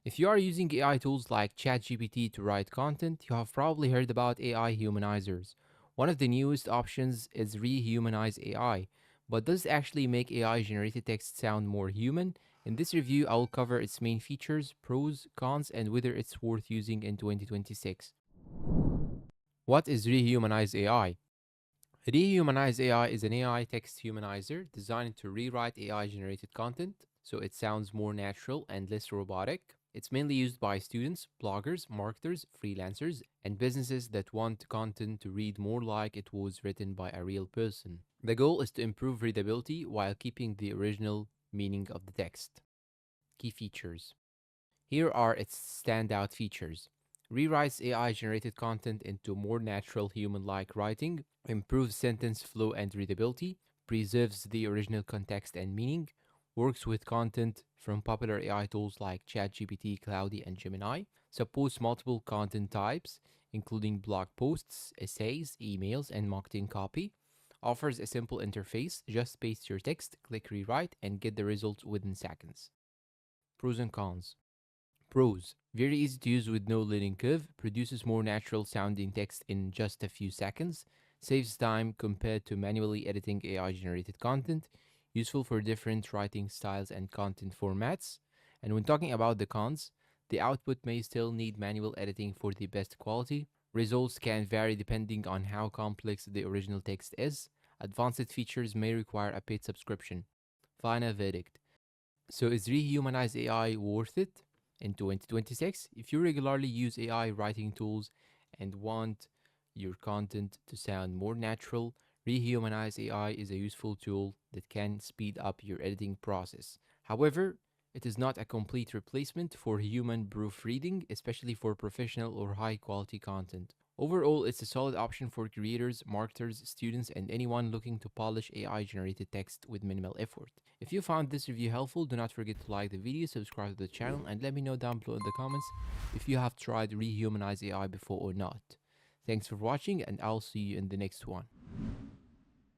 If you are using AI tools like ChatGPT to write content, you have probably heard about AI humanizers. One of the newest options is ReHumanize AI, but does it actually make AI generated text sound more human? In this review, I will cover its main features, pros, cons, and whether it's worth using in 2026. What is ReHumanize AI? ReHumanize AI is an AI text humanizer designed to rewrite AI generated content so it sounds more natural and less robotic. It's mainly used by students, bloggers, marketers, freelancers, and businesses that want content to read more like it was written by a real person. The goal is to improve readability while keeping the original meaning of the text. Key features. Here are its standout features. Rewrites AI generated content into more natural human like writing, improves sentence flow and readability, preserves the original context and meaning, works with content from popular AI tools like ChatGPT, Cloudy, and Gemini, supports multiple content types, including blog posts, essays, emails, and marketing copy, offers a simple interface, just paste your text, click rewrite, and get the results within seconds. Pros and cons. Pros. Very easy to use with no learning curve, produces more natural sounding text in just a few seconds, saves time compared to manually editing AI generated content, useful for different writing styles and content formats. And when talking about the cons, the output may still need manual editing for the best quality. Results can vary depending on how complex the original text is. Advanced features may require a paid subscription. Final verdict. So is Rehumanize AI worth it in 2026? If you regularly use AI writing tools and want your content to sound more natural, Rehumanize AI is a useful tool that can speed up your editing process. However, it is not a complete replacement for human proofreading, especially for professional or high quality content. Overall, it's a solid option for creators, marketers, students, and anyone looking to polish AI generated text with minimal effort. If you found this review helpful, do not forget to like the video, subscribe to the channel, and let me know down below in the comments if you have tried Rehumanize AI before or not. Thanks for watching, and I'll see you in the next one.